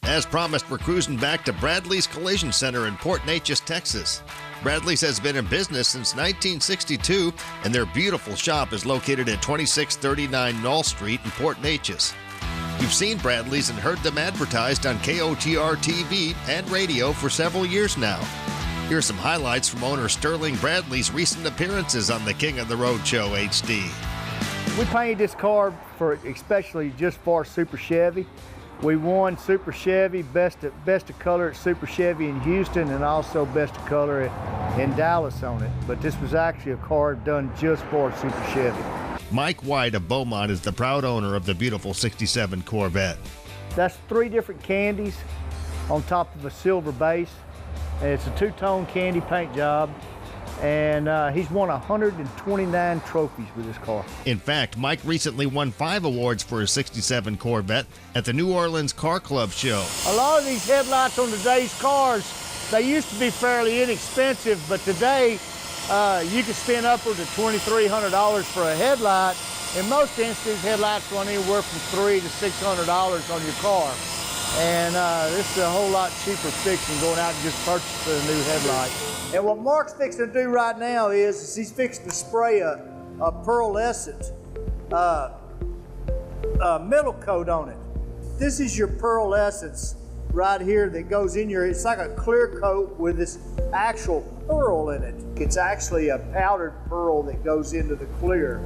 As promised, we're cruising back to Bradley's Collision Center in Port Neches, Texas. Bradley's has been in business since 1962, and their beautiful shop is located at 2639 Knoll Street in Port Neches. You've seen Bradley's and heard them advertised on KOTR TV and radio for several years now. Here are some highlights from owner Sterling Bradley's recent appearances on the King of the Road Show HD. We painted this car especially just for Super Chevy. We won Super Chevy, best of color at Super Chevy in Houston, and also best of color in Dallas on it. But this was actually a car done just for Super Chevy. Mike White of Beaumont is the proud owner of the beautiful 67 Corvette. That's 3 different candies on top of a silver base. And it's a 2-tone candy paint job. And he's won 129 trophies with this car. In fact, Mike recently won 5 awards for his 67 Corvette at the New Orleans Car Club show. A lot of these headlights on today's cars, they used to be fairly inexpensive, but today you can spend upwards of $2,300 for a headlight. In most instances, headlights run anywhere from $300 to $600 on your car. And this is a whole lot cheaper fix than going out and just purchasing a new headlight. And what Mark's fixing to do right now is he's fixing to spray a pearlescent metal coat on it. This is your pearlescence right here that goes in your, it's like a clear coat with this actual pearl in it. It's actually a powdered pearl that goes into the clear.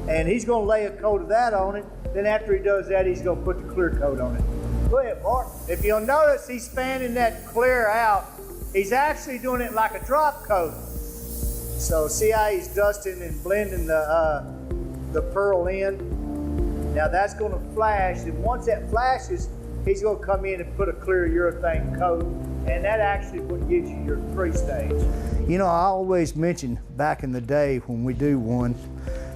And he's gonna lay a coat of that on it. Then after he does that, he's gonna put the clear coat on it. Go ahead, Mark. If you'll notice, he's fanning that clear out. He's actually doing it like a drop coat. So see how he's dusting and blending the pearl in? Now that's gonna flash, and once that flashes, he's gonna come in and put a clear urethane coat, and that actually what gives you your 3-stage. You know, I always mention back in the day when we do one,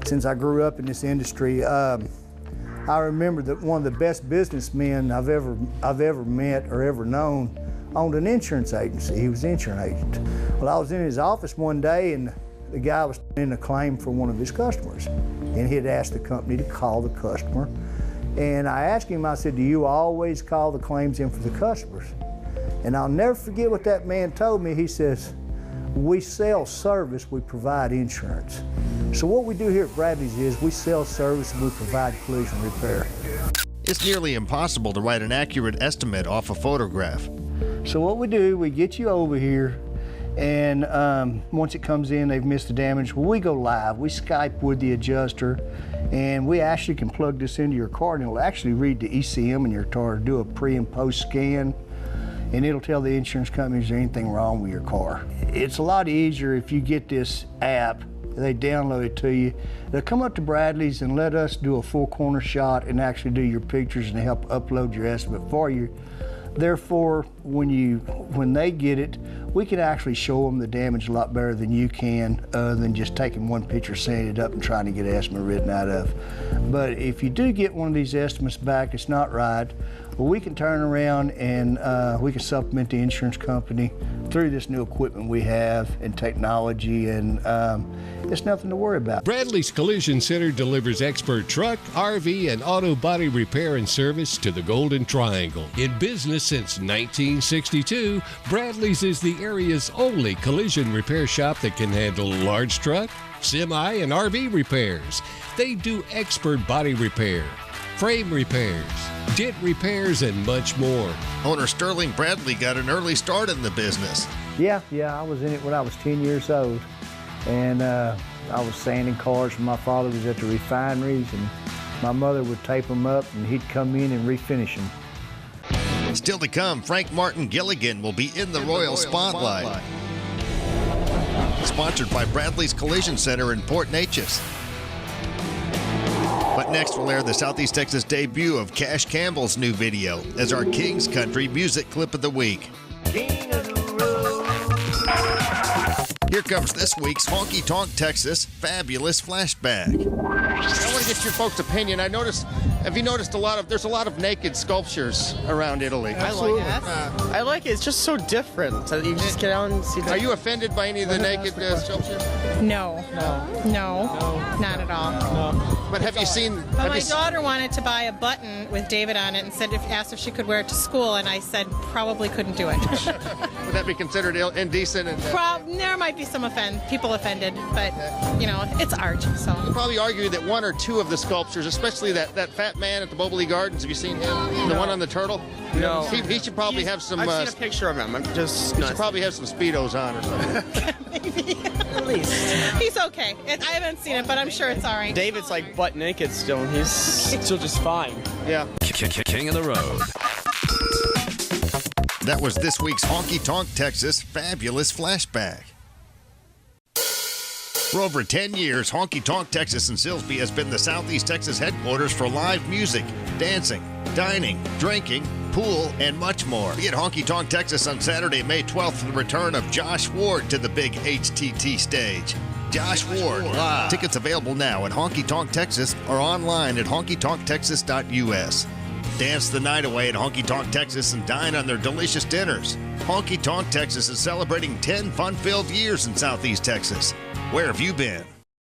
since I grew up in this industry, I remember that one of the best businessmen I've ever met or ever known owned an insurance agency. He was an insurance agent. Well, I was in his office one day and the guy was in a claim for one of his customers. And he had asked the company to call the customer. And I asked him, I said, do you always call the claims in for the customers? And I'll never forget what that man told me. He says, we sell service, we provide insurance. So what we do here at Bradley's is we sell service and we provide collision repair. It's nearly impossible to write an accurate estimate off a photograph. So what we do, we get you over here, and once it comes in, they've missed the damage, well, we go live. We Skype with the adjuster, and we actually can plug this into your car, and it'll actually read the ECM in your car, do a pre and post scan, and it'll tell the insurance company is there anything wrong with your car. It's a lot easier if you get this app, they download it to you. They'll come up to Bradley's and let us do a full corner shot and actually do your pictures and help upload your estimate for you. Therefore, when they get it, we can actually show them the damage a lot better than you can, than just taking one picture, sending it up and trying to get an estimate written out of. But if you do get one of these estimates back, it's not right, well, we can turn around and we can supplement the insurance company through this new equipment we have and technology, and it's nothing to worry about. Bradley's Collision Center delivers expert truck, RV, and auto body repair and service to the Golden Triangle. In business since 1962, Bradley's is the area's only collision repair shop that can handle large truck, semi, and RV repairs. They do expert body repair, frame repairs, dent repairs, and much more. Owner Sterling Bradley got an early start in the business. Yeah, I was in it when I was 10 years old. And I was sanding cars when my father was at the refineries, and my mother would tape them up and he'd come in and refinish them. Still to come, Frank Martin Gilligan will be in the Royal Spotlight. Sponsored by Bradley's Collision Center in Port Neches. But next we'll air the Southeast Texas debut of Cash Campbell's new video as our King's Country Music Clip of the Week. King of the road. Here comes this week's Honky Tonk Texas Fabulous Flashback. I want to get your folks' opinion. Have you noticed there's a lot of naked sculptures around Italy? I like it. I like it. It's just so different. So you just get out and see. Are you offended by any of the naked sculptures? No, not at all. What But have you seen? But have my you s- daughter wanted to buy a button with David on it and asked if she could wear it to school, and I said probably couldn't do it. Would that be considered indecent? And, There might be some people offended, but it's art. So You'd probably argue that one or two of the sculptures, especially that fat man at the Mobley Gardens, have you seen him? The one on the turtle? No. He should probably have some. I've seen a picture of him. I'm just he not. should probably have some Speedos on or something. maybe at least he's okay. I haven't seen it, but I'm sure it's all right. David's like butt naked still, and he's still just fine. Yeah. King of the Road. That was this week's Honky Tonk Texas Fabulous Flashback. For over 10 years, Honky Tonk Texas in Silsbee has been the Southeast Texas headquarters for live music, dancing, dining, drinking, pool, and much more. Be at Honky Tonk Texas on Saturday, May 12th for the return of Josh Ward to the big HTT stage. Josh Ward live. Tickets available now at Honky Tonk Texas or online at honkytonktexas.us. Dance the night away at Honky Tonk Texas and dine on their delicious dinners. Honky Tonk Texas is celebrating 10 fun-filled years in Southeast Texas. Where have you been?